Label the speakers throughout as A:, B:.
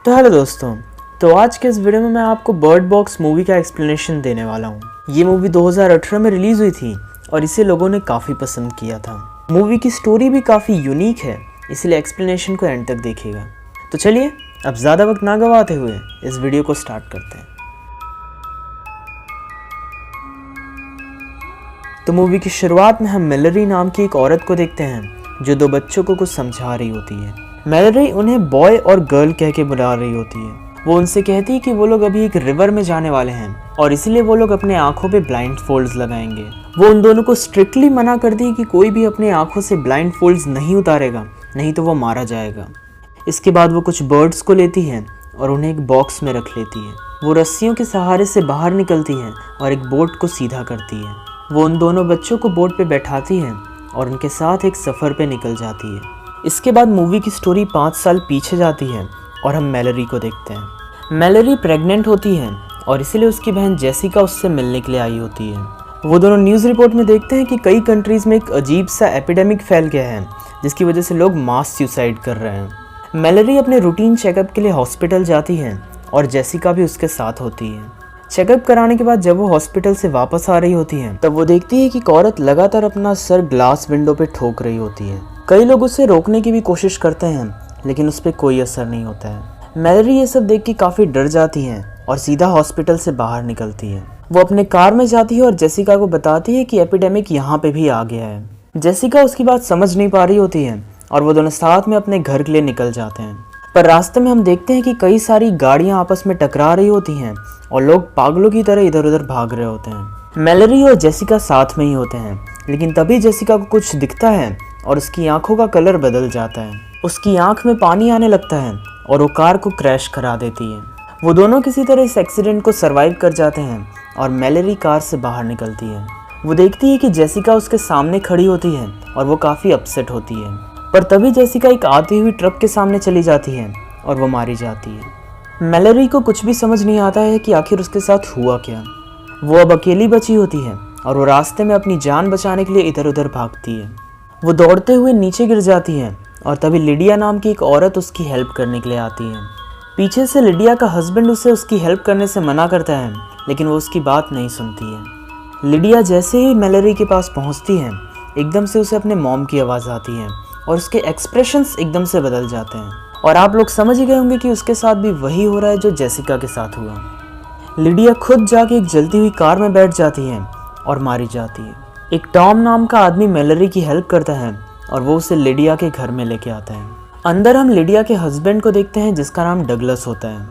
A: तो हेलो दोस्तों, तो आज के इस वीडियो में मैं आपको बर्ड बॉक्स मूवी का एक्सप्लेनेशन देने वाला हूँ। ये मूवी 2018 में रिलीज़ हुई थी और इसे लोगों ने काफ़ी पसंद किया था। मूवी की स्टोरी भी काफ़ी यूनिक है, इसलिए एक्सप्लेनेशन को एंड तक देखिएगा। तो चलिए अब ज़्यादा वक्त ना गवाते हुए इस वीडियो को स्टार्ट करते हैं। तो मूवी की शुरुआत में हम मैलरी नाम की एक औरत को देखते हैं जो दो बच्चों को कुछ समझा रही होती है। मैलरी उन्हें बॉय और गर्ल कह के बुला रही होती है। वो उनसे कहती है कि वो लोग अभी एक रिवर में जाने वाले हैं और इसीलिए वो लोग अपने आंखों पे ब्लाइंड फोल्ड्स लगाएंगे। वो उन दोनों को स्ट्रिक्टली मना करती है कि कोई भी अपने आंखों से ब्लाइंड फोल्ड्स नहीं उतारेगा, नहीं तो वो मारा जाएगा। इसके बाद वो कुछ बर्ड्स को लेती है और उन्हें एक बॉक्स में रख लेती है। वो रस्सियों के सहारे से बाहर निकलती है और एक बोट को सीधा करती है। वो उन दोनों बच्चों को बोट पे बैठाती है और उनके साथ एक सफ़र पे निकल जाती है। इसके बाद मूवी की स्टोरी 5 साल पीछे जाती है और हम मैलरी को देखते हैं। मैलरी प्रेग्नेंट होती है और इसीलिए उसकी बहन जेसिका उससे मिलने के लिए आई होती है। वो दोनों न्यूज़ रिपोर्ट में देखते हैं कि कई कंट्रीज़ में एक अजीब सा एपिडेमिक फैल गया है जिसकी वजह से लोग मास सुसाइड कर रहे हैं। मैलरी अपने रूटीन चेकअप के लिए हॉस्पिटल जाती है और जेसिका भी उसके साथ होती है। चेकअप कराने के बाद जब वो हॉस्पिटल से वापस आ रही होती है तब वो देखती है कि एक औरत लगातार अपना सर ग्लास विंडो पे ठोक रही होती है। कई लोग उसे रोकने की भी कोशिश करते हैं लेकिन उस पर कोई असर नहीं होता है। मैलरी ये सब देख के काफ़ी डर जाती है और सीधा हॉस्पिटल से बाहर निकलती है। वो अपने कार में जाती है और जेसिका को बताती है कि एपिडेमिक यहाँ पे भी आ गया है। जेसिका उसकी बात समझ नहीं पा रही होती है और वो दोनों साथ में अपने घर के लिए निकल जाते हैं। पर रास्ते में हम देखते हैं कि कई सारी गाड़ियाँ आपस में टकरा रही होती हैं और लोग पागलों की तरह इधर उधर भाग रहे होते हैं। मैलरी और जेसिका साथ में ही होते हैं, लेकिन तभी जेसिका को कुछ दिखता है और उसकी आंखों का कलर बदल जाता है। उसकी आंख में पानी आने लगता है और वो कार को क्रैश करा देती है। वो दोनों किसी तरह इस एक्सीडेंट को सरवाइव कर जाते हैं और मैलरी कार से बाहर निकलती है। वो देखती है कि जेसिका उसके सामने खड़ी होती है और वो काफ़ी अपसेट होती है। पर तभी जेसिका एक आती हुई ट्रक के सामने चली जाती है और वो मारी जाती है। मैलरी को कुछ भी समझ नहीं आता है कि आखिर उसके साथ हुआ क्या। वो अब अकेली बची होती है और वो रास्ते में अपनी जान बचाने के लिए इधर उधर भागती है। वो दौड़ते हुए नीचे गिर जाती है और तभी लिडिया नाम की एक औरत उसकी हेल्प करने के लिए आती है। पीछे से लिडिया का हस्बैंड उसे उसकी हेल्प करने से मना करता है, लेकिन वो उसकी बात नहीं सुनती है। लिडिया जैसे ही मैलरी के पास पहुंचती है, एकदम से उसे अपने मॉम की आवाज़ आती है और उसके एक्सप्रेशंस एकदम से बदल जाते हैं। और आप लोग समझ ही गए होंगे कि उसके साथ भी वही हो रहा है जो जेसिका के साथ हुआ। लिडिया खुद जाके एक जलती हुई कार में बैठ जाती है और मारी जाती है। एक टॉम नाम का आदमी मैलरी की हेल्प करता है और वो उसे लिडिया के घर में लेके आता है। अंदर हम लिडिया के हस्बैंड को देखते हैं जिसका नाम डगलस होता है।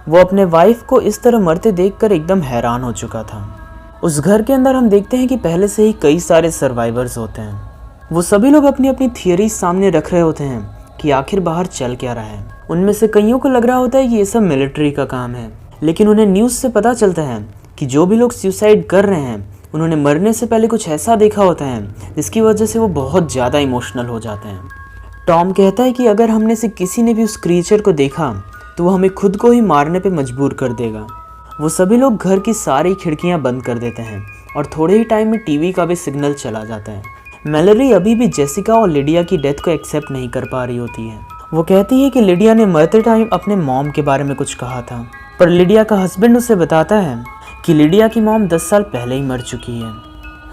A: वो अपने वाइफ को इस तरह मरते देखकर एकदम हैरान हो चुका था। उस घर के अंदर हम देखते हैं कि पहले से ही कई सारे सर्वाइवर्स होते हैं। वो सभी लोग अपनी अपनी थियरी सामने रख रहे होते हैं कि आखिर बाहर चल क्या रहा है। उनमें से कईयों को लग रहा होता है कि ये सब मिलिट्री का काम है, लेकिन उन्हें न्यूज़ से पता चलता है कि जो भी लोग सुसाइड कर रहे हैं उन्होंने मरने से पहले कुछ ऐसा देखा होता है जिसकी वजह से वो बहुत ज़्यादा इमोशनल हो जाते हैं। टॉम कहता है कि अगर हमने से किसी ने भी उस क्रिएचर को देखा तो वो हमें खुद को ही मारने पे मजबूर कर देगा। वो सभी लोग घर की सारी खिड़कियां बंद कर देते हैं और थोड़े ही टाइम में टीवी का भी सिग्नल चला जाता है। मैलरी अभी भी जेसिका और लिडिया की डेथ को एक्सेप्ट नहीं कर पा रही होती है। वो कहती है कि लिडिया ने मरते टाइम अपने मॉम के बारे में कुछ कहा था, पर लिडिया का हस्बैंड उसे बताता है कि लिडिया की मॉम 10 साल पहले ही मर चुकी है।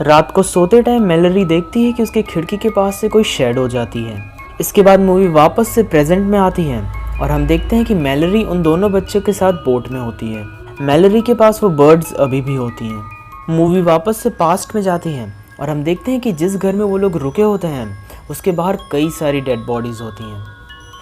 A: रात को सोते टाइम मैलरी देखती है कि उसके खिड़की के पास से कोई शैडो जाती है। इसके बाद मूवी वापस से प्रेजेंट में आती है और हम देखते हैं कि मैलरी उन दोनों बच्चों के साथ बोट में होती है। मैलरी के पास वो बर्ड्स अभी भी होती हैं। मूवी वापस से पास्ट में जाती है और हम देखते हैं कि जिस घर में वो लोग रुके होते हैं उसके बाहर कई सारी डेड बॉडीज़ होती हैं।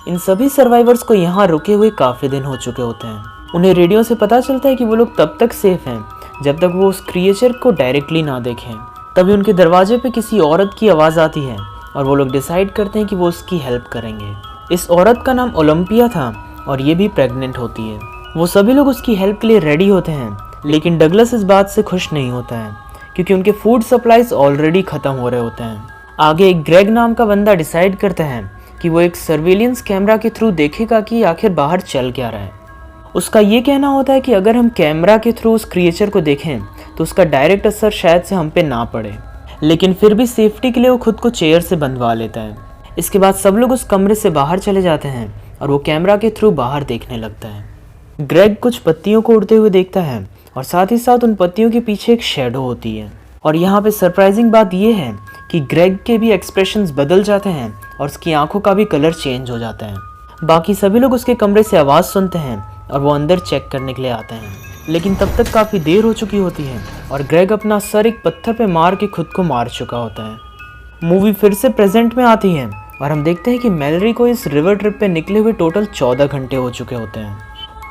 A: इन सभी सर्वाइवर्स को यहाँ रुके हुए काफ़ी दिन हो चुके होते हैं। उन्हें रेडियो से पता चलता है कि वो लोग तब तक सेफ हैं जब तक वो उस क्रिएचर को डायरेक्टली ना देखें। तभी उनके दरवाजे पे किसी औरत की आवाज़ आती है और वो लोग डिसाइड करते हैं कि वो उसकी हेल्प करेंगे। इस औरत का नाम ओलंपिया था और ये भी प्रेग्नेंट होती है। वो सभी लोग उसकी हेल्प के लिए रेडी होते हैं, लेकिन डगलस इस बात से खुश नहीं होता है क्योंकि उनके फूड सप्लाईज ऑलरेडी ख़त्म हो रहे होते हैं। आगे एक ग्रेग नाम का बंदा डिसाइड करता है कि वो एक सर्विलेंस कैमरा के थ्रू देखेगा कि आखिर बाहर चल क्या रहा है। उसका ये कहना होता है कि अगर हम कैमरा के थ्रू उस क्रिएचर को देखें तो उसका डायरेक्ट असर शायद से हम पे ना पड़े, लेकिन फिर भी सेफ्टी के लिए वो खुद को चेयर से बंधवा लेता है। इसके बाद सब लोग उस कमरे से बाहर चले जाते हैं और वो कैमरा के थ्रू बाहर देखने लगता है। ग्रेग कुछ पत्तियों को उड़ते हुए देखता है और साथ ही साथ उन पत्तियों के पीछे एक शैडो होती है। और यहाँ पे सरप्राइजिंग बात यह है कि ग्रेग के भी एक्सप्रेशंस बदल जाते हैं और उसकी आंखों का भी कलर चेंज हो जाता है। बाकी सभी लोग उसके कमरे से आवाज़ सुनते हैं और वो अंदर चेक करने के लिए आते हैं, लेकिन तब तक काफ़ी देर हो चुकी होती है और ग्रेग अपना सर एक पत्थर पे मार के खुद को मार चुका होता है। मूवी फिर से प्रेजेंट में आती है और हम देखते हैं कि मैलरी को इस रिवर ट्रिप पे निकले हुए टोटल 14 घंटे हो चुके होते हैं।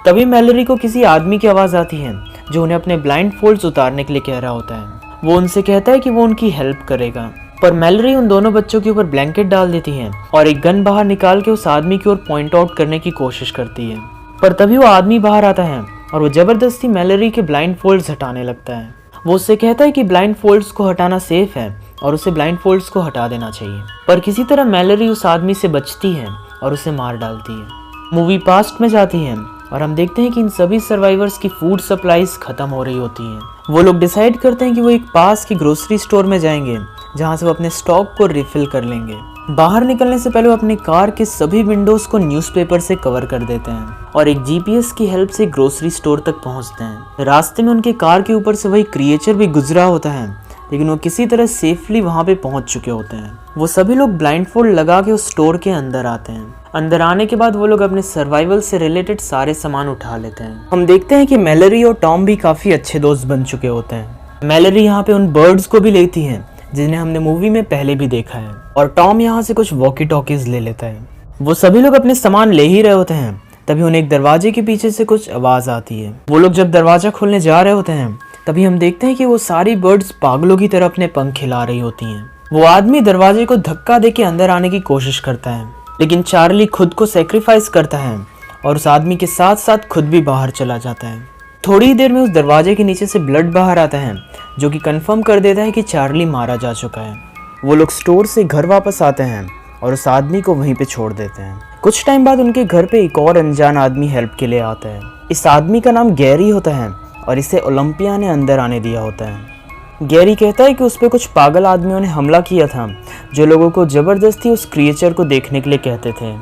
A: तभी मैलरी को किसी आदमी की आवाज़ आती है जो उन्हें अपने ब्लाइंड फोल्ड्स उतारने के लिए कह रहा होता है। वो उनसे कहता है कि वो उनकी हेल्प करेगा, पर मैलरी उन दोनों बच्चों के ऊपर ब्लैंकेट डाल देती है और एक गन बाहर निकाल के उस आदमी की ओर पॉइंट आउट करने की कोशिश करती है। पर तभी वो आदमी बाहर आता है और वो जबरदस्ती मैलरी के ब्लाइंड फोल्ड्स हटाने लगता है। वो उससे कहता है कि ब्लाइंड फोल्ड्स को हटाना सेफ है और उसे ब्लाइंड फोल्ड्स को हटा देना चाहिए, पर किसी तरह मैलरी उस आदमी से बचती है और उसे मार डालती है। मूवी पास्ट में जाती है और हम देखते हैं कि इन सभी सर्वाइवर्स की फूड सप्लाईज खत्म हो रही होती हैं। वो लोग डिसाइड करते हैं कि वो एक पास की ग्रोसरी स्टोर में जाएंगे जहां से वो अपने स्टॉक को रिफिल कर लेंगे। बाहर निकलने से पहले वो अपनी कार के सभी विंडोज को न्यूज़पेपर से कवर कर देते हैं और एक जीपीएस की हेल्प से ग्रोसरी स्टोर तक पहुंचते हैं। रास्ते में उनके कार के ऊपर से वही क्रिएचर भी गुजरा होता है, लेकिन वो किसी तरह सेफली वहां पे पहुंच चुके होते हैं। वो सभी लोग ब्लाइंडफोल्ड लगा के उस स्टोर के अंदर आते हैं। अंदर आने के बाद वो लोग अपने सर्वाइवल से रिलेटेड सारे सामान उठा लेते हैं। हम देखते हैं कि मैलरी और टॉम भी काफ़ी अच्छे दोस्त बन चुके होते हैं। मैलरी यहाँ पे उन बर्ड्स को भी लेती है जिन्हें हमने मूवी में पहले भी देखा है, और टॉम यहाँ से कुछ वॉकी टॉकीज ले लेता है। वो सभी लोग अपने सामान ले ही रहे होते हैं, तभी उन्हें एक दरवाजे के पीछे से कुछ आवाज़ आती है। वो लोग जब दरवाज़ा खोलने जा रहे होते हैं तभी हम देखते हैं कि वो सारी बर्ड्स पागलों की तरह अपने पंख हिला रही होती हैं। वो आदमी दरवाजे को धक्का देके अंदर आने की कोशिश करता है, लेकिन चार्ली खुद को सेक्रीफाइस करता है और उस आदमी के साथ साथ खुद भी बाहर चला जाता है। थोड़ी देर में उस दरवाजे के नीचे से ब्लड बाहर आता है जो कि कंफर्म कर देता है कि चार्ली मारा जा चुका है। वो लोग स्टोर से घर वापस आते हैं और उस आदमी को वहीं पे छोड़ देते हैं। कुछ टाइम बाद उनके घर पे एक और अनजान आदमी हेल्प के लिए आता है। इस आदमी का नाम गैरी होता है और इसे ओलंपिया ने अंदर आने दिया होता है। गैरी कहता है कि उस पर कुछ पागल आदमियों ने हमला किया था जो लोगों को ज़बरदस्ती उस क्रिएचर को देखने के लिए कहते थे।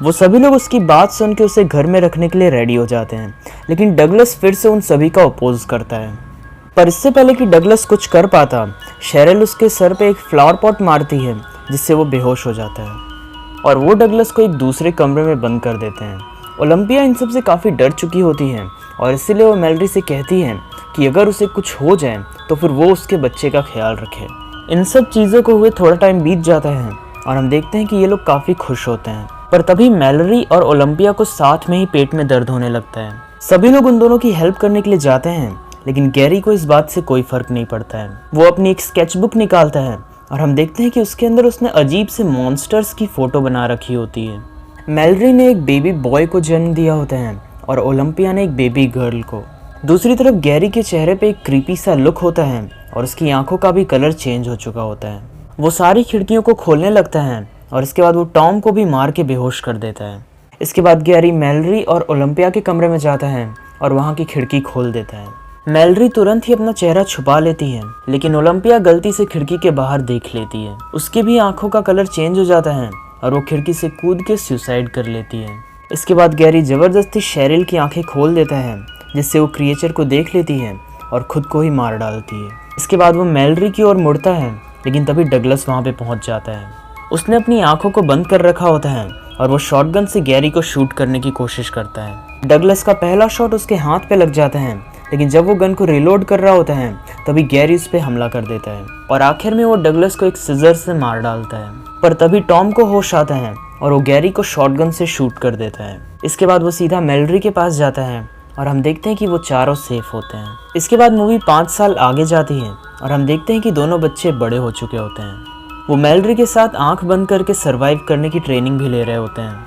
A: वो सभी लोग उसकी बात सुन के उसे घर में रखने के लिए रेडी हो जाते हैं, लेकिन डगलस फिर से उन सभी का अपोज करता है। पर इससे पहले कि डगलस कुछ कर पाता, शेरिल उसके सर पे एक फ्लावर पॉट मारती है जिससे वो बेहोश हो जाता है और वो डगलस को एक दूसरे कमरे में बंद कर देते हैं। ओलंपिया इन सब से काफ़ी डर चुकी होती है और इसीलिए वो मैलरी से कहती है कि अगर उसे कुछ हो जाए तो फिर वो उसके बच्चे का ख्याल रखे। इन सब चीज़ों को हुए थोड़ा टाइम बीत जाता है और हम देखते हैं कि ये लोग काफ़ी खुश होते हैं। पर तभी मैलरी और ओलंपिया को साथ में ही पेट में दर्द होने लगता है। सभी लोग उन दोनों की हेल्प करने के लिए जाते हैं, लेकिन गैरी को इस बात से कोई फर्क नहीं पड़ता है। वो अपनी एक स्केचबुक निकालता है और हम देखते हैं कि उसके अंदर उसने अजीब से मॉन्स्टर्स की फ़ोटो बना रखी होती है। मैलरी ने एक बेबी बॉय को जन्म दिया होता है और ओलंपिया ने एक बेबी गर्ल को। दूसरी तरफ गैरी के चेहरे पे एक क्रीपी सा लुक होता है और उसकी आंखों का भी कलर चेंज हो चुका होता है। वो सारी खिड़कियों को खोलने लगता है और इसके बाद वो टॉम को भी मार के बेहोश कर देता है। इसके बाद गैरी मैलरी और ओलंपिया के कमरे में जाता है और वहाँ की खिड़की खोल देता है। मैलरी तुरंत ही अपना चेहरा छुपा लेती है, लेकिन ओलंपिया गलती से खिड़की के बाहर देख लेती है। उसकी भी आंखों का कलर चेंज हो जाता है और वो खिड़की से कूद के सुसाइड कर लेती है। इसके बाद गैरी ज़बरदस्ती शेरिल की आंखें खोल देता है, जिससे वो क्रिएचर को देख लेती है और खुद को ही मार डालती है। इसके बाद वो मैलरी की ओर मुड़ता है, लेकिन तभी डगलस वहाँ पे पहुँच जाता है। उसने अपनी आंखों को बंद कर रखा होता है और वो शॉटगन से गैरी को शूट करने की कोशिश करता है। डगलस का पहला शॉट उसके हाथ पे लग जाता है, लेकिन जब वो गन को रिलोड कर रहा होता है तभी गैरी उस पर हमला कर देता है और आखिर में वो डगलस को एक सिजर से मार डालता है। पर तभी टॉम को होश आता है और वो गैरी को शॉटगन से शूट कर देता है। इसके बाद वो सीधा मैलरी के पास जाता है और हम देखते हैं कि वो चारों सेफ होते हैं। इसके बाद मूवी 5 साल आगे जाती है और हम देखते हैं कि दोनों बच्चे बड़े हो चुके होते हैं। वो मैलरी के साथ आंख बंद करके सरवाइव करने की ट्रेनिंग भी ले रहे होते हैं।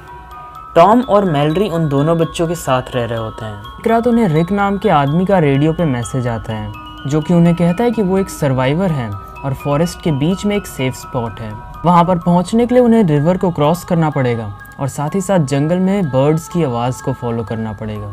A: टॉम और मैलरी उन दोनों बच्चों के साथ रह रहे होते हैं। एक रात उन्हें रिक नाम के आदमी का रेडियो पे मैसेज आता है, जो कि उन्हें कहता है कि वो एक सर्वाइवर है और फॉरेस्ट के बीच में एक सेफ स्पॉट है। वहाँ पर पहुँचने के लिए उन्हें रिवर को क्रॉस करना पड़ेगा और साथ ही साथ जंगल में बर्ड्स की आवाज़ को फॉलो करना पड़ेगा।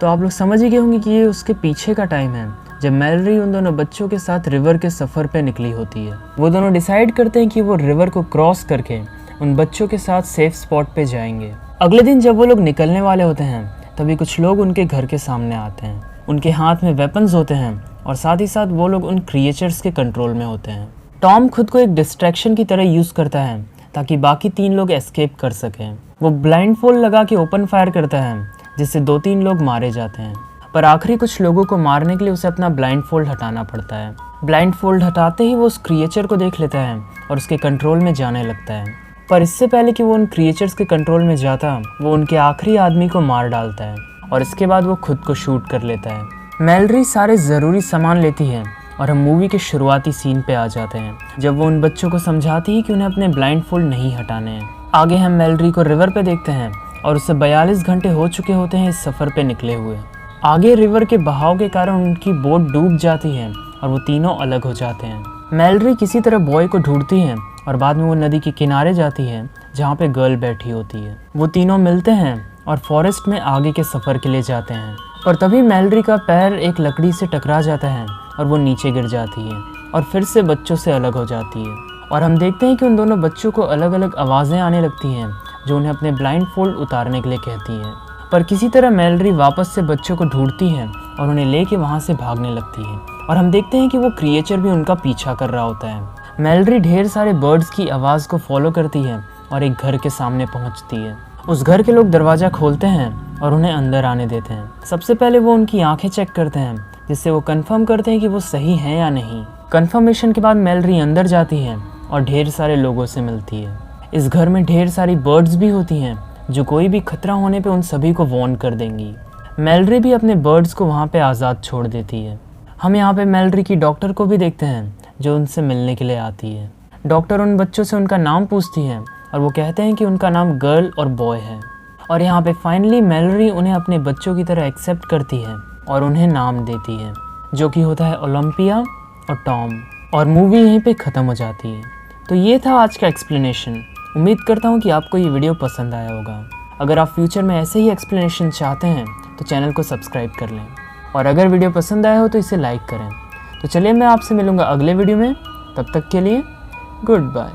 A: तो आप लोग समझ ही गए होंगे कि ये उसके पीछे का टाइम है जब मैलरी उन दोनों बच्चों के साथ रिवर के सफ़र पे निकली होती है। वो दोनों डिसाइड करते हैं कि वो रिवर को क्रॉस करके उन बच्चों के साथ सेफ स्पॉट पे जाएंगे। अगले दिन जब वो लोग निकलने वाले होते हैं तभी कुछ लोग उनके घर के सामने आते हैं। उनके हाथ में वेपन्स होते हैं और साथ ही साथ वो लोग उन क्रिएचर्स के कंट्रोल में होते हैं। टॉम खुद को एक डिस्ट्रैक्शन की तरह यूज़ करता है ताकि बाकी 3 लोग एस्केप कर सकें। वो ब्लाइंडफोल्ड लगा के ओपन फायर करता है जिससे 2-3 लोग मारे जाते हैं, पर आखिरी कुछ लोगों को मारने के लिए उसे अपना ब्लाइंडफोल्ड हटाना पड़ता है। ब्लाइंडफोल्ड हटाते ही वो उस क्रिएचर को देख लेता है और उसके कंट्रोल में जाने लगता है, पर इससे पहले कि वो उन क्रिएचर्स के कंट्रोल में जाता वो उनके आखिरी आदमी को मार डालता है और इसके बाद वो खुद को शूट कर लेता है। मैलरी सारे ज़रूरी सामान लेती है और हम मूवी के शुरुआती सीन पे आ जाते हैं जब वो उन बच्चों को समझाती है कि उन्हें अपने ब्लाइंडफोल्ड नहीं हटाने हैं। आगे हम मैलरी को रिवर पे देखते हैं और उससे 42 घंटे हो चुके होते हैं इस सफ़र पे निकले हुए। आगे रिवर के बहाव के कारण उनकी बोट डूब जाती है और वो तीनों अलग हो जाते हैं। मैलरी किसी तरह बॉय को ढूंढती है और बाद में वो नदी के किनारे जाती है जहाँ पे गर्ल बैठी होती है। वो तीनों मिलते हैं और फॉरेस्ट में आगे के सफ़र के लिए जाते हैं, पर तभी मैलरी का पैर एक लकड़ी से टकरा जाता है और वो नीचे गिर जाती है और फिर से बच्चों से अलग हो जाती है। और हम देखते हैं कि उन दोनों बच्चों को अलग अलग आवाज़ें आने लगती हैं जो उन्हें अपने ब्लाइंडफोल्ड उतारने के लिए कहती हैं। पर किसी तरह मैलरी वापस से बच्चों को ढूंढती है और उन्हें लेके वहाँ से भागने लगती है और हम देखते हैं कि वो क्रिएचर भी उनका पीछा कर रहा होता है। मैलरी ढेर सारे बर्ड्स की आवाज़ को फॉलो करती है और एक घर के सामने पहुँचती है। उस घर के लोग दरवाज़ा खोलते हैं और उन्हें अंदर आने देते हैं। सबसे पहले वो उनकी आंखें चेक करते हैं जिससे वो कंफर्म करते हैं कि वो सही हैं या नहीं। कंफर्मेशन के बाद मैलरी अंदर जाती है और ढेर सारे लोगों से मिलती है। इस घर में ढेर सारी बर्ड्स भी होती हैं जो कोई भी खतरा होने पे उन सभी को वार्न कर देंगी। मैलरी भी अपने बर्ड्स को वहाँ पे आज़ाद छोड़ देती है। हम यहाँ पे मैलरी की डॉक्टर को भी देखते हैं जो उनसे मिलने के लिए आती है। डॉक्टर उन बच्चों से उनका नाम पूछती है और वो कहते हैं कि उनका नाम गर्ल और बॉय है। और यहाँ पे फाइनली मैलरी उन्हें अपने बच्चों की तरह एक्सेप्ट करती है और उन्हें नाम देती है जो कि होता है ओलंपिया और टॉम। और मूवी यहीं पे ख़त्म हो जाती है। तो ये था आज का एक्सप्लेनेशन। उम्मीद करता हूँ कि आपको ये वीडियो पसंद आया होगा। अगर आप फ्यूचर में ऐसे ही एक्सप्लेनेशन चाहते हैं तो चैनल को सब्सक्राइब कर लें और अगर वीडियो पसंद आया हो तो इसे लाइक करें। तो चलिए मैं आपसे मिलूँगा अगले वीडियो में, तब तक के लिए गुड बाय।